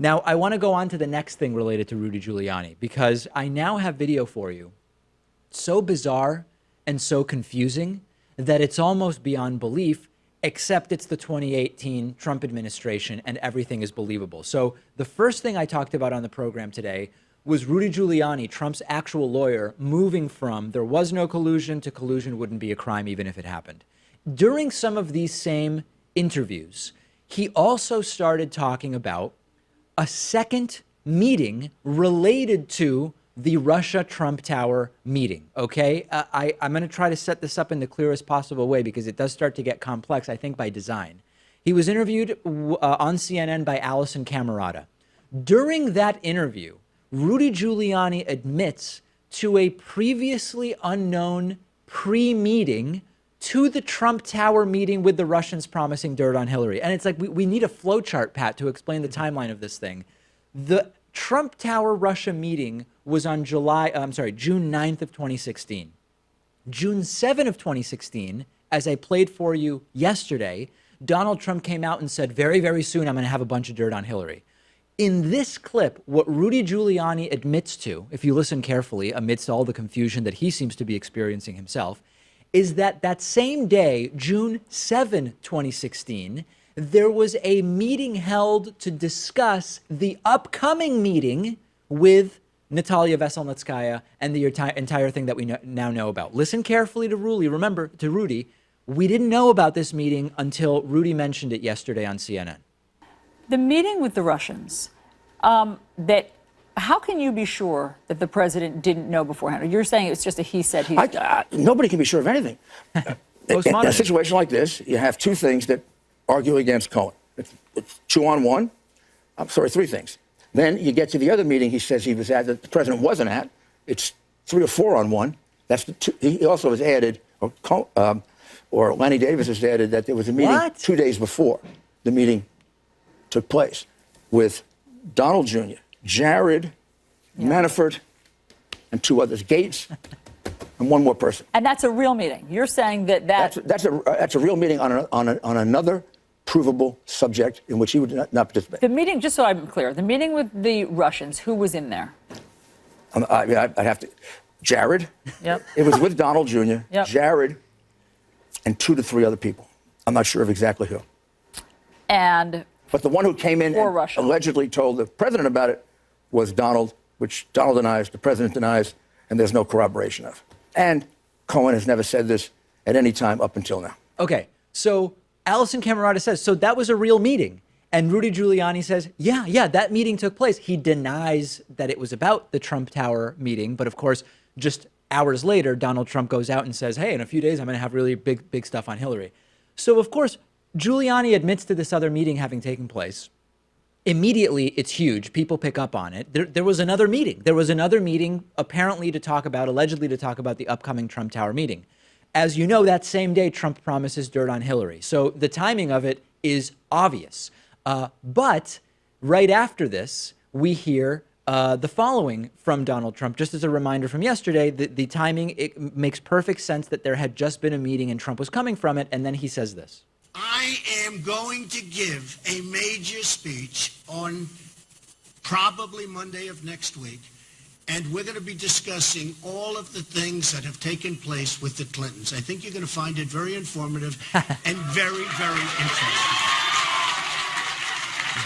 Now, I want to go on to the next thing related to Rudy Giuliani, because I now have video for you so bizarre and so confusing that it's almost beyond belief, except it's the 2018 Trump administration and everything is believable. So the first thing I talked about on the program today was Rudy Giuliani, Trump's actual lawyer, moving from there was no collusion to collusion wouldn't be a crime even if it happened. During some of these same interviews, he also started talking about a second meeting related to the Russia-Trump Tower meeting, okay? I'm going to try to set this up in the clearest possible way because it does start to get complex, I think, by design. He was interviewed on CNN by Allison Camerata. During that interview, Rudy Giuliani admits to a previously unknown pre-meeting to the Trump Tower meeting with the Russians promising dirt on Hillary. And it's like, we need a flow chart, Pat, to explain the timeline of this thing. The Trump Tower Russia meeting was on June 9th of 2016. June 7th of 2016, as I played for you yesterday, Donald Trump came out and said, very, very soon, I'm going to have a bunch of dirt on Hillary. In this clip, what Rudy Giuliani admits to, if you listen carefully, amidst all the confusion that he seems to be experiencing himself, is that that same day, June 7, 2016, there was a meeting held to discuss the upcoming meeting with Natalia Veselnitskaya and the entire thing that we now know about. Listen carefully to Rudy. Remember, to Rudy, we didn't know about this meeting until Rudy mentioned it yesterday on CNN. The meeting with the Russians, how can you be sure that the president didn't know beforehand? You're saying it's just a he said, he said. Nobody can be sure of anything. In a situation like this, you have two things that argue against Cohen. It's 2-on-1. I'm sorry, three things. Then you get to the other meeting he says he was at that the president wasn't at. It's 3 or 4-on-1. That's the two. He also has added, or Lanny Davis has added, that there was a meeting 2 days before the meeting took place with Donald Jr., Jared, Manafort, and 2 others, Gates, and 1 more person. And that's a real meeting. You're saying that's a real meeting on another provable subject in which he would not participate. The meeting, just so I'm clear, the meeting with the Russians, who was in there? I'd have to. Jared. Yep. It was with Donald Jr., yep. Jared, and 2 to 3 other people. I'm not sure of exactly who. But the one who came in and allegedly told the president about it was Donald, which Donald denies, the president denies, and there's no corroboration of. And Cohen has never said this at any time up until now. Okay, so Allison Camerata says, so that was a real meeting. And Rudy Giuliani says, yeah, that meeting took place. He denies that it was about the Trump Tower meeting. But of course, just hours later, Donald Trump goes out and says, hey, in a few days, I'm going to have really big stuff on Hillary. So of course, Giuliani admits to this other meeting having taken place. Immediately, it's huge. People pick up on it. There was another meeting. There was another meeting apparently allegedly to talk about the upcoming Trump Tower meeting. As you know, that same day, Trump promises dirt on Hillary. So the timing of it is obvious. But right after this, we hear the following from Donald Trump. Just as a reminder from yesterday, the timing, it makes perfect sense that there had just been a meeting and Trump was coming from it. And then he says this. I am going to give a major speech on probably Monday of next week, and we're going to be discussing all of the things that have taken place with the Clintons. I think you're going to find it very informative and very, very interesting.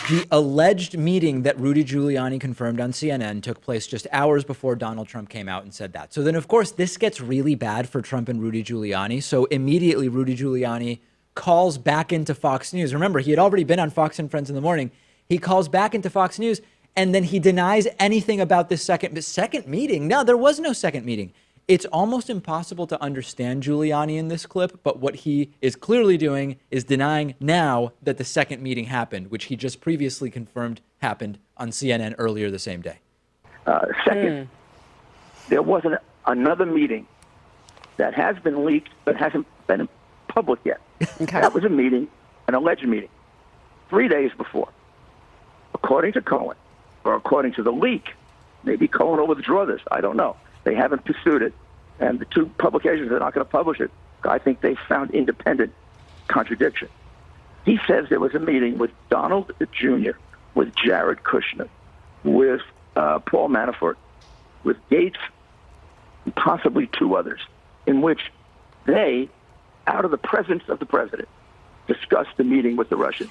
The alleged meeting that Rudy Giuliani confirmed on CNN took place just hours before Donald Trump came out and said that. So then, of course, this gets really bad for Trump and Rudy Giuliani. So immediately, Rudy Giuliani calls back into Fox News. Remember, he had already been on Fox and Friends in the morning. He calls back into Fox News, and then he denies anything about this second meeting. No, there was no second meeting. It's almost impossible to understand Giuliani in this clip, but what he is clearly doing is denying now that the second meeting happened, which he just previously confirmed happened on CNN earlier the same day. Second, there was another meeting that has been leaked but hasn't been public yet. Okay. That was a meeting, an alleged meeting, 3 days before. According to Cohen, or according to the leak, maybe Cohen will withdraw this. I don't know. They haven't pursued it, and the 2 publications are not going to publish it. I think they found independent contradiction. He says there was a meeting with Donald Jr., with Jared Kushner, with Paul Manafort, with Gates, and possibly two others, in which they, out of the presence of the president, discussed the meeting with the Russians.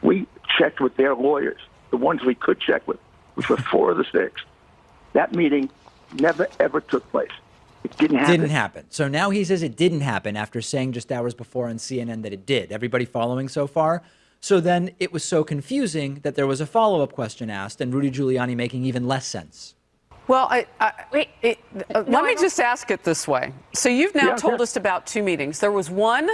We checked with their lawyers, the ones we could check with, which were 4 of the 6. That meeting never, ever took place. It didn't happen. Didn't happen. So now he says it didn't happen after saying just hours before on CNN that it did. Everybody following so far? So then it was so confusing that there was a follow-up question asked and Rudy Giuliani making even less sense. Well, let me just ask it this way. So you've now told us about 2 meetings. There was one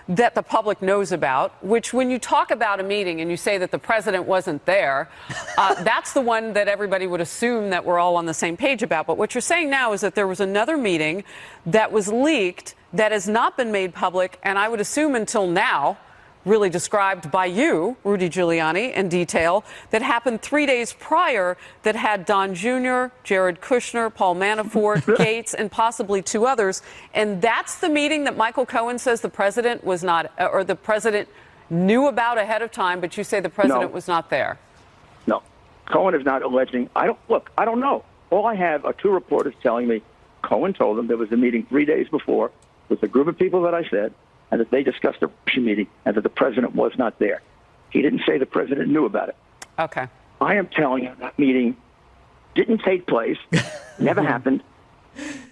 that the public knows about, which when you talk about a meeting and you say that the president wasn't there, that's the one that everybody would assume that we're all on the same page about. But what you're saying now is that there was another meeting that was leaked that has not been made public, and I would assume until now, really described by you, Rudy Giuliani, in detail, that happened 3 days prior that had Don Jr., Jared Kushner, Paul Manafort, Gates, and possibly 2 others. And that's the meeting that Michael Cohen says the president was not, or the president knew about ahead of time, but you say the president was not there. No. Cohen is not alleging. I don't know. All I have are 2 reporters telling me Cohen told them there was a meeting 3 days before with a group of people that I said, and that they discussed a Russian meeting and that the president was not there. He didn't say the president knew about it. Okay. I am telling you that meeting didn't take place, never happened.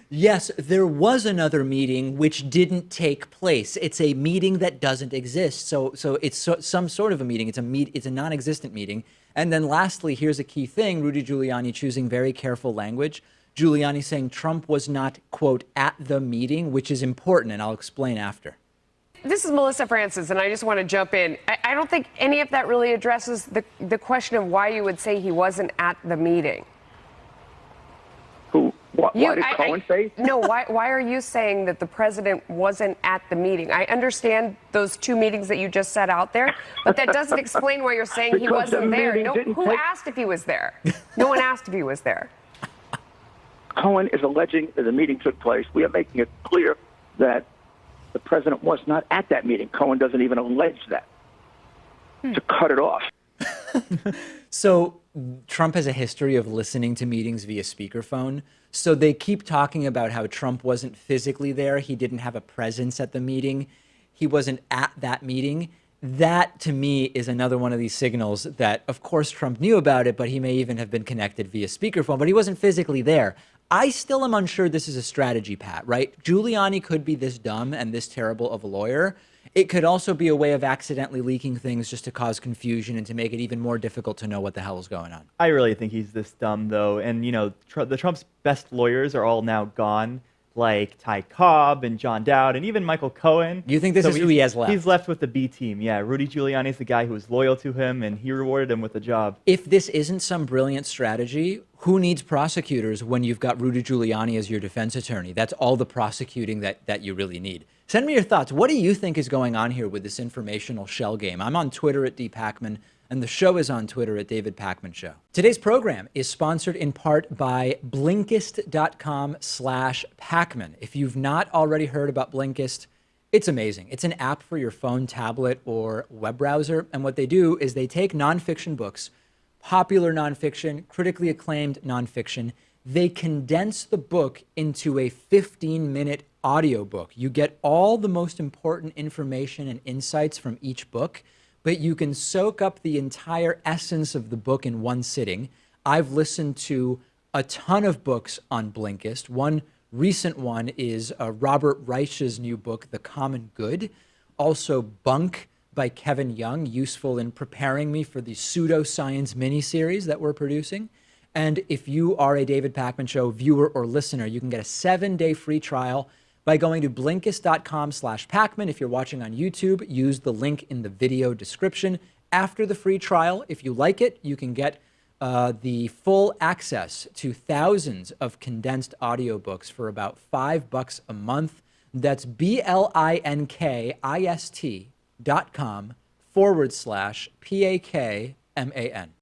Yes, there was another meeting which didn't take place. It's a meeting that doesn't exist. So it's some sort of a meeting. It's a non-existent meeting. And then lastly, here's a key thing, Rudy Giuliani choosing very careful language. Giuliani saying Trump was not, quote, at the meeting, which is important, and I'll explain after. This is Melissa Francis, and I just want to jump in. I don't think any of that really addresses the question of why you would say he wasn't at the meeting. Why did Cohen say? No, why are you saying that the president wasn't at the meeting? I understand those 2 meetings that you just set out there, but that doesn't explain why you're saying he wasn't there. Who asked if he was there? No one asked if he was there. Cohen is alleging that the meeting took place. We are making it clear that the president was not at that meeting. Cohen doesn't even allege that to cut it off. So Trump has a history of listening to meetings via speakerphone. So they keep talking about how Trump wasn't physically there. He didn't have a presence at the meeting. He wasn't at that meeting. That, to me, is another one of these signals that, of course, Trump knew about it, but he may even have been connected via speakerphone, but he wasn't physically there. I still am unsure this is a strategy, Pat, right? Giuliani could be this dumb and this terrible of a lawyer. It could also be a way of accidentally leaking things just to cause confusion and to make it even more difficult to know what the hell is going on. I really think he's this dumb, though. And, you know, Trump's best lawyers are all now gone, like Ty Cobb and John Dowd and even Michael Cohen. You think this is who he has left? He's left with the B team, yeah. Rudy Giuliani is the guy who was loyal to him, and he rewarded him with a job. If this isn't some brilliant strategy, who needs prosecutors when you've got Rudy Giuliani as your defense attorney? That's all the prosecuting that you really need. Send me your thoughts. What do you think is going on here with this informational shell game? I'm on Twitter at @DPakman, and the show is on Twitter at David Pakman Show. Today's program is sponsored in part by Blinkist.com/Pakman. If you've not already heard about Blinkist, it's amazing. It's an app for your phone, tablet, or web browser. And what they do is they take nonfiction books, popular nonfiction, critically acclaimed nonfiction. They condense the book into a 15-minute audiobook. You get all the most important information and insights from each book, but you can soak up the entire essence of the book in one sitting. I've listened to a ton of books on Blinkist. One recent one is Robert Reich's new book, The Common Good. Also Bunk by Kevin Young, useful in preparing me for the pseudoscience miniseries that we're producing. And if you are a David Pakman Show viewer or listener, you can get a 7-day free trial by going to Blinkist.com/Pakman. If you're watching on YouTube, use the link in the video description. After the free trial, if you like it, you can get the full access to thousands of condensed audiobooks for about $5 a month. That's BLINKIST.com/PAKMAN.